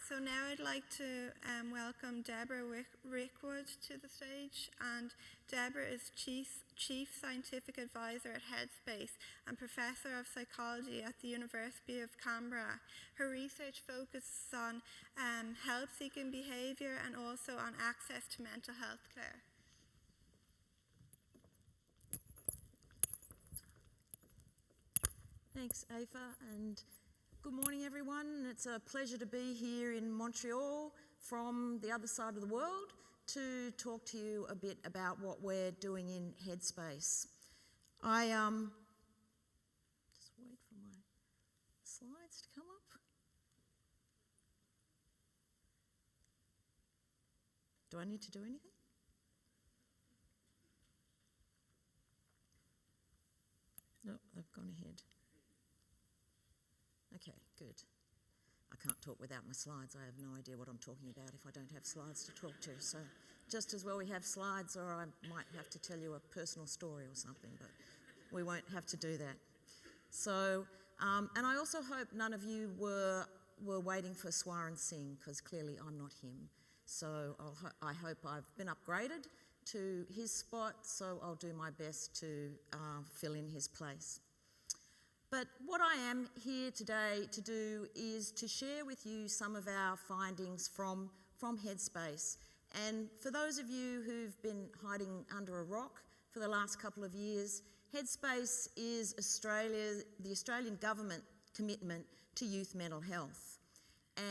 So now I'd like to welcome Debra Rickwood to the stage. And Debra is Chief Scientific Advisor at Headspace and Professor of Psychology at the University of Canberra. Her research focuses on help-seeking behaviour and also on access to mental health care. Thanks, Aoife, and good morning, everyone. It's a pleasure to be here in Montreal from the other side of the world to talk to you a bit about what we're doing in Headspace. I just wait for my slides to come up. Do I need to do anything? No, they've gone ahead. Okay, good. I can't talk without my slides. I have no idea what I'm talking about if I don't have slides to talk to. So just as well we have slides, or I might have to tell you a personal story or something, but we won't have to do that. So, and I also hope none of you were waiting for Swaran Singh, because clearly I'm not him. So I hope I've been upgraded to his spot, so I'll do my best to fill in his place. But what I am here today to do is to share with you some of our findings from Headspace. And for those of you who've been hiding under a rock for the last couple of years, Headspace is the Australian government commitment to youth mental health.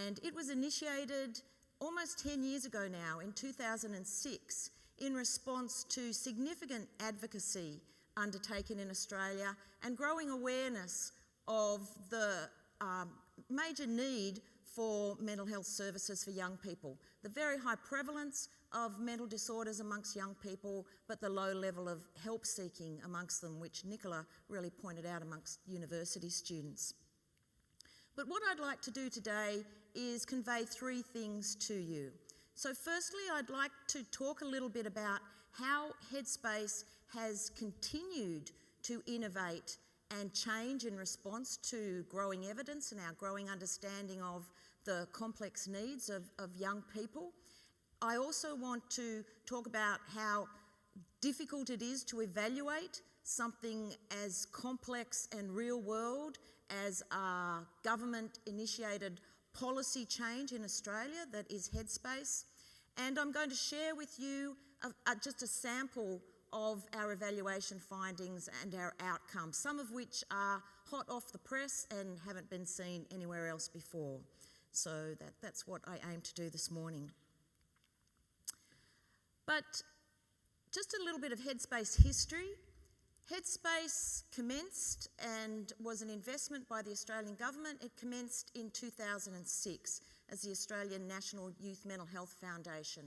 And it was initiated almost 10 years ago now, in 2006, in response to significant advocacy undertaken in Australia and growing awareness of the major need for mental health services for young people. The very high prevalence of mental disorders amongst young people, but the low level of help seeking amongst them, which Nicola really pointed out amongst university students. But what I'd like to do today is convey three things to you. So firstly, I'd like to talk a little bit about how Headspace has continued to innovate and change in response to growing evidence and our growing understanding of the complex needs of young people. I also want to talk about how difficult it is to evaluate something as complex and real world as a government-initiated policy change in Australia that is Headspace. And I'm going to share with you just a sample of our evaluation findings and our outcomes, some of which are hot off the press and haven't been seen anywhere else before. So that's what I aim to do this morning. But just a little bit of Headspace history. Headspace commenced and was an investment by the Australian government. It commenced in 2006 as the Australian National Youth Mental Health Foundation.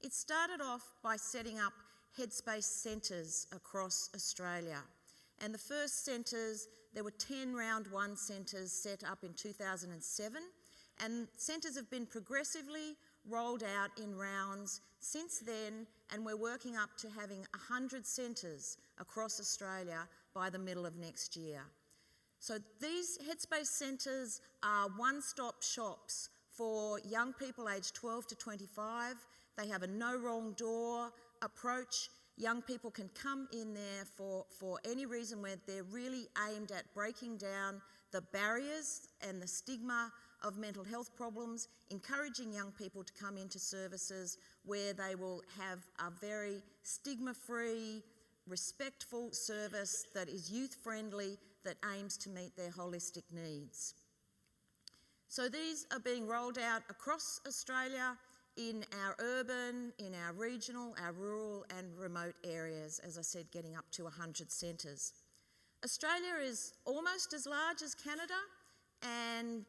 It started off by setting up Headspace centres across Australia. And the first centres, there were 10 round one centres set up in 2007, and centres have been progressively rolled out in rounds since then, and we're working up to having 100 centres across Australia by the middle of next year. So these Headspace centres are one-stop shops for young people aged 12 to 25. They have a no wrong door approach. Young people can come in there for any reason where they're really aimed at breaking down the barriers and the stigma of mental health problems, encouraging young people to come into services where they will have a very stigma-free, respectful service that is youth-friendly, that aims to meet their holistic needs. So these are being rolled out across Australia in our urban, in our regional, our rural and remote areas, as I said, getting up to 100 centres. Australia is almost as large as Canada and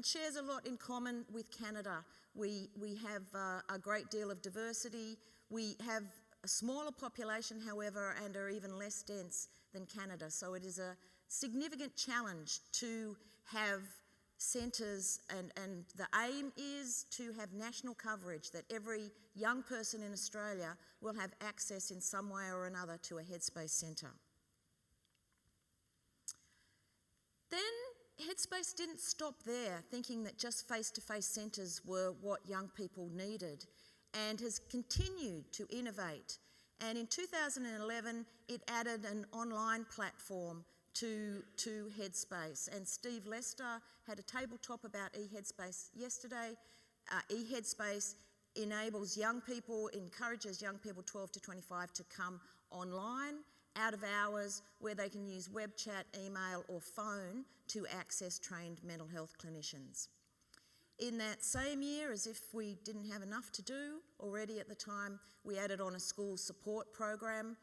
shares a lot in common with Canada. We have a great deal of diversity. We have a smaller population, however, and are even less dense than Canada. So it is a significant challenge to have centres, and the aim is to have national coverage, that every young person in Australia will have access in some way or another to a Headspace centre. Then Headspace didn't stop there, thinking that just face-to-face centres were what young people needed, and has continued to innovate. And in 2011, it added an online platform to Headspace. And Steve Lester had a tabletop about eHeadspace yesterday. eHeadspace encourages young people 12 to 25 to come online, out of hours, where they can use web chat, email or phone to access trained mental health clinicians. In that same year, as if we didn't have enough to do already at the time, we added on a school support program,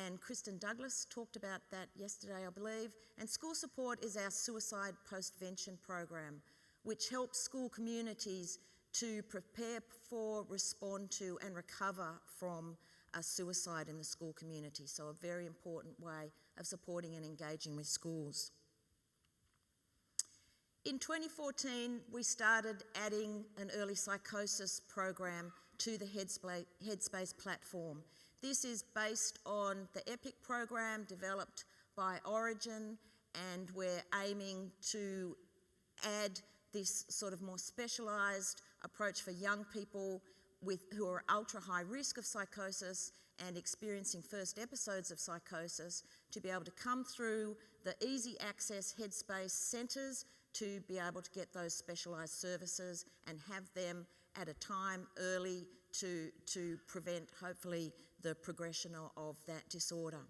and Kristen Douglas talked about that yesterday, I believe. And school support is our suicide postvention program, which helps school communities to prepare for, respond to and recover from a suicide in the school community. So a very important way of supporting and engaging with schools. In 2014, we started adding an early psychosis program to the Headspace platform. This is based on the EPIC program developed by Origin, and we're aiming to add this sort of more specialised approach for young people who are ultra high risk of psychosis and experiencing first episodes of psychosis to be able to come through the easy access Headspace centres to be able to get those specialised services and have them at a time early to prevent, hopefully, the progression of that disorder.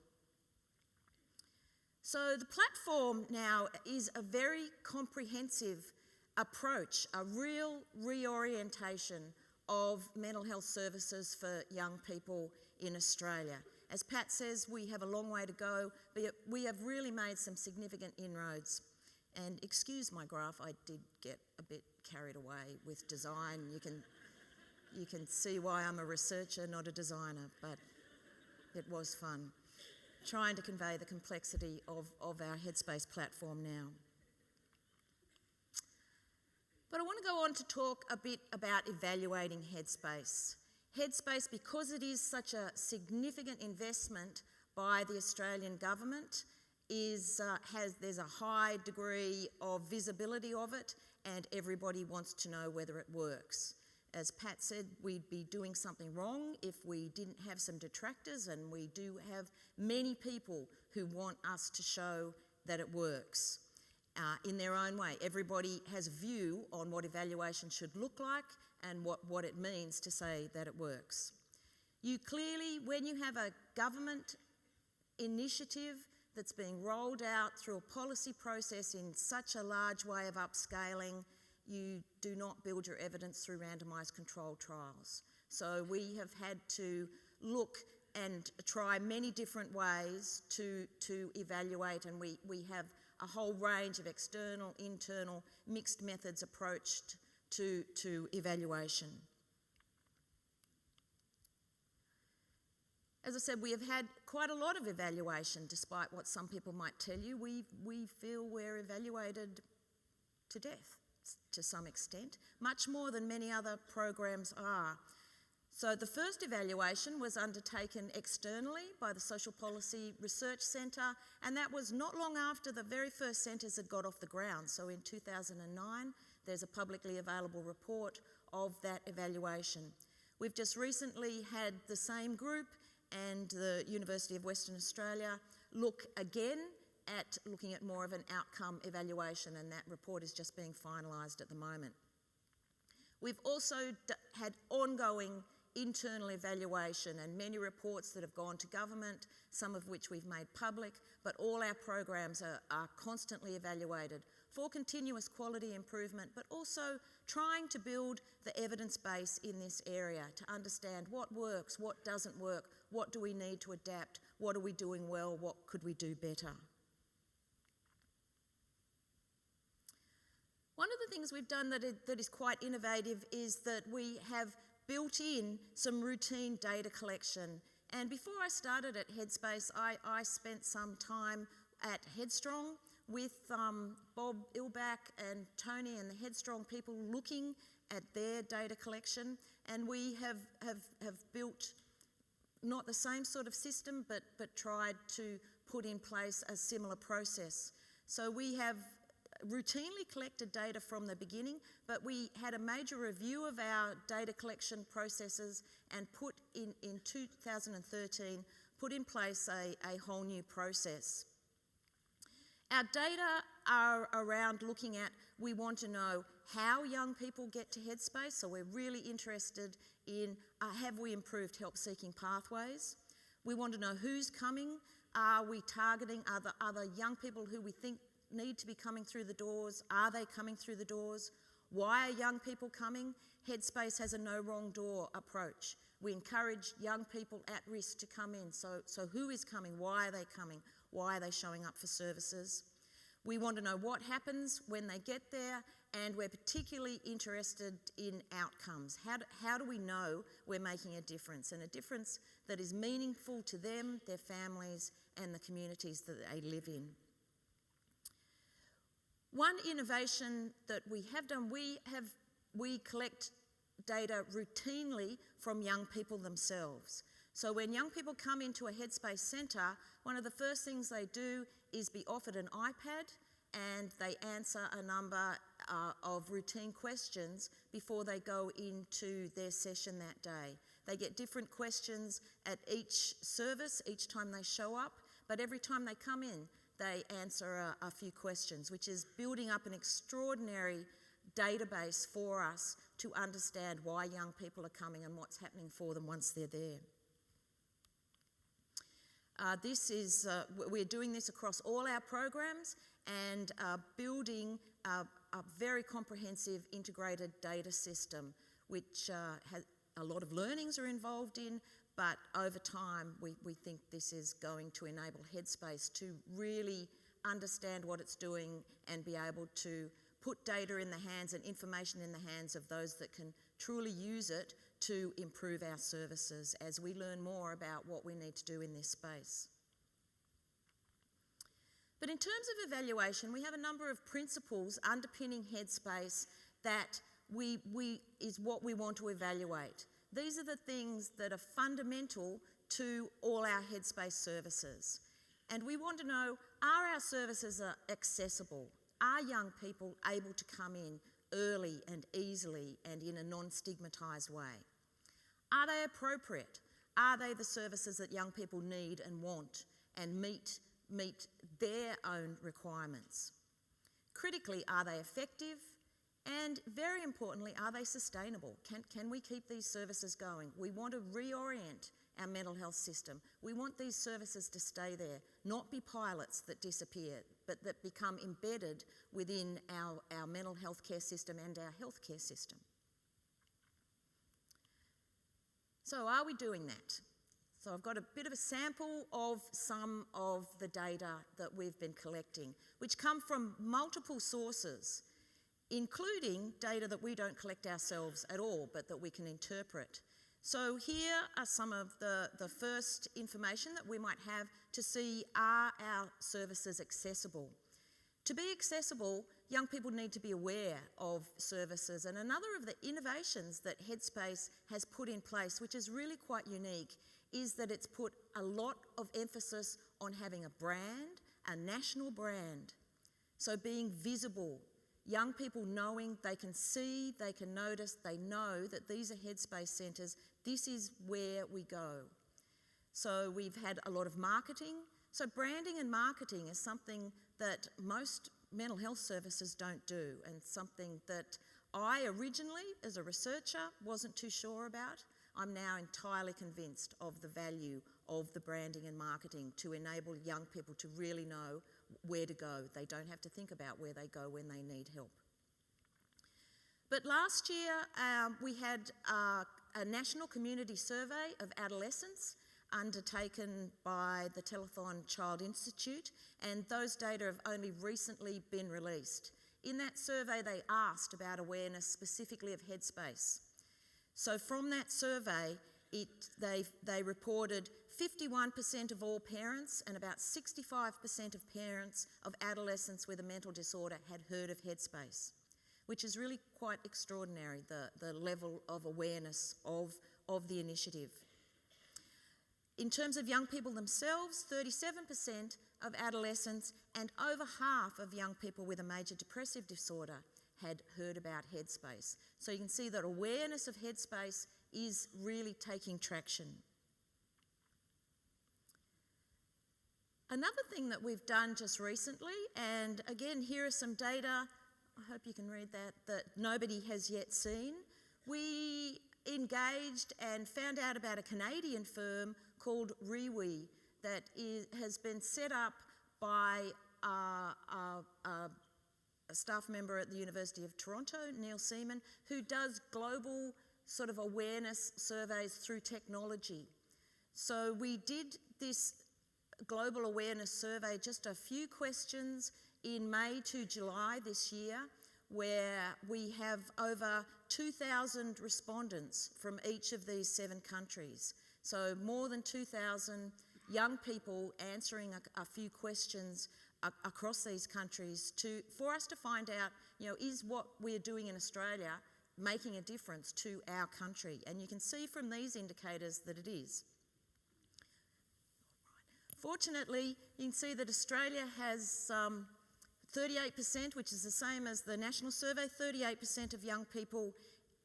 So the platform now is a very comprehensive approach, a real reorientation of mental health services for young people in Australia. As Pat says, we have a long way to go, but we have really made some significant inroads. And excuse my graph, I did get a bit carried away with design. You can see why I'm a researcher, not a designer, but it was fun trying to convey the complexity of our Headspace platform now. But I want to go on to talk a bit about evaluating Headspace. Headspace, because it is such a significant investment by the Australian government, there's a high degree of visibility of it, and everybody wants to know whether it works. As Pat said, we'd be doing something wrong if we didn't have some detractors, and we do have many people who want us to show that it works in their own way. Everybody has a view on what evaluation should look like and what it means to say that it works. You clearly, when you have a government initiative that's being rolled out through a policy process in such a large way of upscaling, you do not build your evidence through randomised controlled trials. So we have had to look and try many different ways to evaluate, and we have a whole range of external, internal, mixed methods approached to evaluation. As I said, we have had quite a lot of evaluation, despite what some people might tell you. We feel we're evaluated to death, to some extent, much more than many other programs are. So the first evaluation was undertaken externally by the Social Policy Research Centre, and that was not long after the very first centres had got off the ground. So in 2009, there's a publicly available report of that evaluation. We've just recently had the same group and the University of Western Australia look again at looking at more of an outcome evaluation, and that report is just being finalised at the moment. We've also had ongoing internal evaluation and many reports that have gone to government, some of which we've made public, but all our programs are constantly evaluated for continuous quality improvement, but also trying to build the evidence base in this area to understand what works, what doesn't work, what do we need to adapt, what are we doing well, what could we do better. One of the things we've done that is quite innovative is that we have built in some routine data collection. And before I started at Headspace, I spent some time at Headstrong with Bob Ilback and Tony and the Headstrong people looking at their data collection. And we have built not the same sort of system, but tried to put in place a similar process. So we have routinely collected data from the beginning, but we had a major review of our data collection processes and put in 2013, put in place a whole new process. Our data are around looking at, we want to know how young people get to Headspace, so we're really interested in have we improved help-seeking pathways? We want to know who's coming. Are we targeting other young people who we think need to be coming through the doors? Are they coming through the doors? Why are young people coming? Headspace has a no wrong door approach. We encourage young people at risk to come in. So who is coming? Why are they coming? Why are they showing up for services? We want to know what happens when they get there, and we're particularly interested in outcomes. How do we know we're making a difference, and a difference that is meaningful to them, their families, and the communities that they live in? One innovation that we have done, we collect data routinely from young people themselves. So when young people come into a Headspace centre, one of the first things they do is be offered an iPad, and they answer a number of routine questions before they go into their session that day. They get different questions at each service, each time they show up, but every time they come in, they answer a few questions, which is building up an extraordinary database for us to understand why young people are coming and what's happening for them once they're there. We're doing this across all our programs and building a very comprehensive integrated data system, which has a lot of learnings are involved in, but over time we think this is going to enable Headspace to really understand what it's doing and be able to put data in the hands and information in the hands of those that can truly use it to improve our services as we learn more about what we need to do in this space. But in terms of evaluation, we have a number of principles underpinning Headspace that is what we want to evaluate. These are the things that are fundamental to all our Headspace services. And we want to know, are our services accessible? Are young people able to come in early and easily and in a non-stigmatised way? Are they appropriate? Are they the services that young people need and want and meet their own requirements? Critically, are they effective? And very importantly, are they sustainable? Can we keep these services going? We want to reorient our mental health system. We want these services to stay there, not be pilots that disappear, but that become embedded within our mental health care system and our healthcare system. So are we doing that? So I've got a bit of a sample of some of the data that we've been collecting, which come from multiple sources, including data that we don't collect ourselves at all, but that we can interpret. So here are some of the first information that we might have to see, are our services accessible? To be accessible, young people need to be aware of services, and another of the innovations that Headspace has put in place, which is really quite unique, is that it's put a lot of emphasis on having a brand, a national brand. So being visible, young people knowing they can see, they can notice, they know that these are Headspace centres, this is where we go. So we've had a lot of marketing. So branding and marketing is something that most mental health services don't do, and something that I originally, as a researcher, wasn't too sure about. I'm now entirely convinced of the value of the branding and marketing to enable young people to really know where to go. They don't have to think about where they go when they need help. But last year we had a national community survey of adolescents undertaken by the Telethon Child Institute, and those data have only recently been released. In that survey they asked about awareness specifically of Headspace. So from that survey, they reported 51% of all parents and about 65% of parents of adolescents with a mental disorder had heard of Headspace, which is really quite extraordinary, the level of awareness of the initiative. In terms of young people themselves, 37% of adolescents and over half of young people with a major depressive disorder had heard about Headspace. So you can see that awareness of Headspace is really taking traction. Another thing that we've done just recently, and again here are some data, I hope you can read that nobody has yet seen. We engaged and found out about a Canadian firm called Riwi that has been set up by a staff member at the University of Toronto, Neil Seaman, who does global sort of awareness surveys through technology. So we did this global awareness survey, just a few questions in May to July this year, where we have over 2,000 respondents from each of these 7 countries. So more than 2,000 young people answering a few questions across these countries for us to find out, is what we're doing in Australia making a difference to our country? And you can see from these indicators that it is. Fortunately, you can see that Australia has 38%, which is the same as the national survey. 38% of young people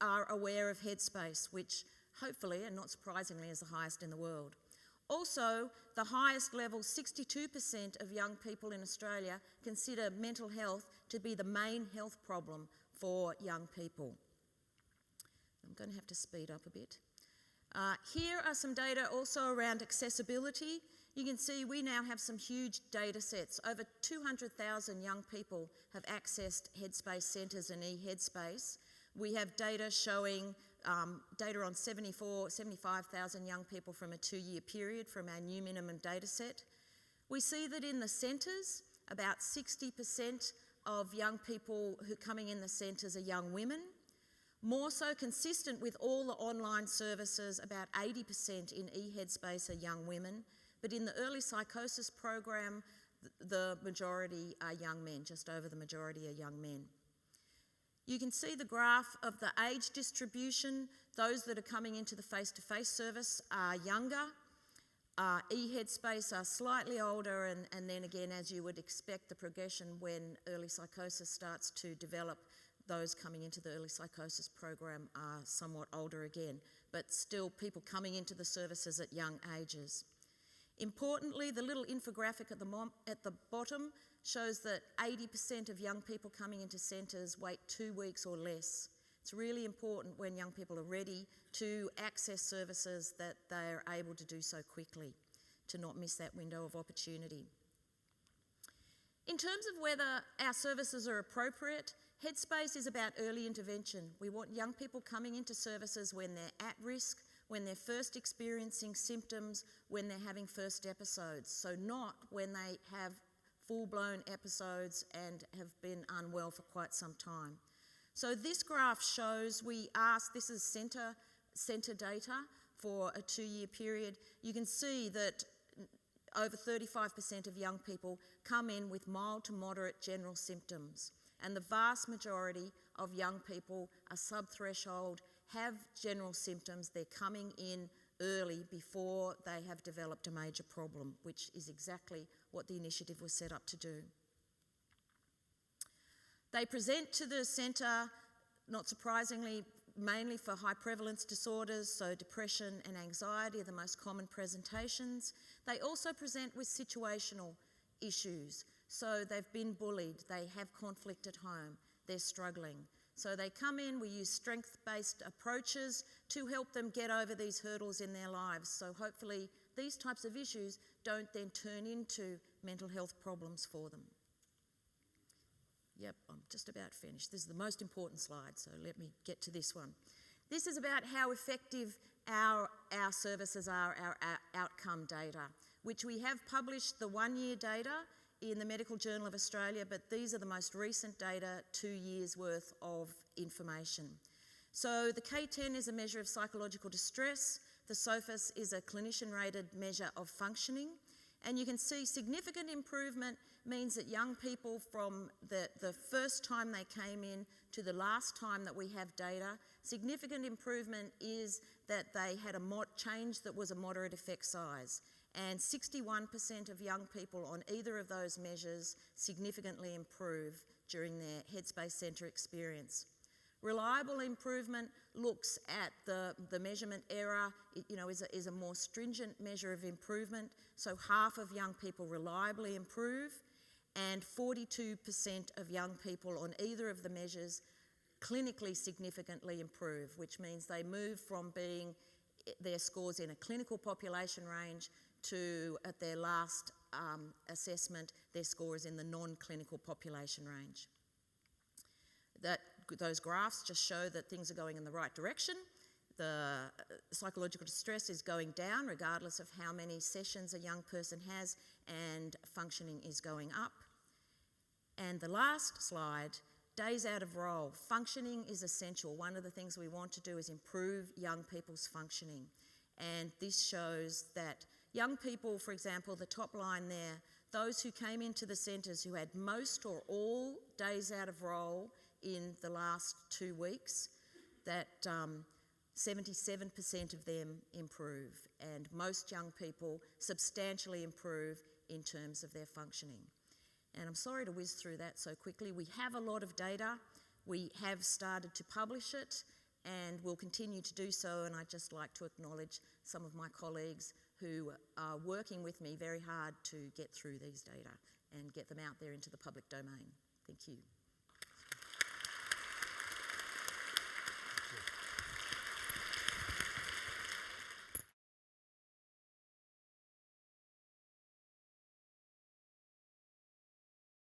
are aware of Headspace, which hopefully, and not surprisingly, is the highest in the world. Also, the highest level, 62% of young people in Australia consider mental health to be the main health problem for young people. I'm going to have to speed up a bit. Here are some data also around accessibility. You can see we now have some huge data sets. Over 200,000 young people have accessed Headspace centres and eHeadspace. We have data showing data on 75,000 young people from a 2-year period from our new minimum data set. We see that in the centres, about 60% of young people who are coming in the centres are young women. More so consistent with all the online services, about 80% in eHeadspace are young women. But in the early psychosis program, the majority are young men, just over the majority are young men. You can see the graph of the age distribution. Those that are coming into the face-to-face service are younger. eHeadspace are slightly older, and then again, as you would expect, the progression when early psychosis starts to develop, those coming into the early psychosis program are somewhat older again, but still people coming into the services at young ages. Importantly, the little infographic at the bottom shows that 80% of young people coming into centres wait 2 weeks or less. It's really important when young people are ready to access services that they're able to do so quickly, to not miss that window of opportunity. In terms of whether our services are appropriate, Headspace is about early intervention. We want young people coming into services when they're at risk, when they're first experiencing symptoms, when they're having first episodes. So not when they have full-blown episodes and have been unwell for quite some time. So this graph shows, this is centre data for a 2-year period. You can see that over 35% of young people come in with mild to moderate general symptoms. And the vast majority of young people are sub-threshold, have general symptoms. They're coming in early before they have developed a major problem, which is exactly what the initiative was set up to do. They present to the centre, not surprisingly, mainly for high prevalence disorders, so depression and anxiety are the most common presentations. They also present with situational issues. So they've been bullied, they have conflict at home, they're struggling. So they come in, we use strength-based approaches to help them get over these hurdles in their lives. So hopefully these types of issues don't then turn into mental health problems for them. Yep, I'm just about finished. This is the most important slide, so let me get to this one. This is about how effective our services are, our outcome data, which we have published the 1-year data in the Medical Journal of Australia, but these are the most recent data, 2 years worth of information. So the K10 is a measure of psychological distress. The SOFIS is a clinician-rated measure of functioning. And you can see significant improvement means that young people from the first time they came in to the last time that we have data, significant improvement is that they had a change that was a moderate effect size. and 61% of young people on either of those measures significantly improve during their Headspace Centre experience. Reliable improvement looks at the measurement error, is a more stringent measure of improvement, so half of young people reliably improve, and 42% of young people on either of the measures clinically significantly improve, which means they move from being their scores in a clinical population range to, at their last assessment, their score is in the non-clinical population range. Those graphs just show that things are going in the right direction. The psychological distress is going down regardless of how many sessions a young person has, and functioning is going up. And the last slide, days out of role. Functioning is essential. One of the things we want to do is improve young people's functioning. And this shows that young people, for example, the top line there, those who came into the centres who had most or all days out of role in the last 2 weeks, that 77% of them improve, and most young people substantially improve in terms of their functioning. And I'm sorry to whiz through that so quickly. We have a lot of data. We have started to publish it, and we'll continue to do so, and I'd just like to acknowledge some of my colleagues who are working with me very hard to get through these data and get them out there into the public domain. Thank you.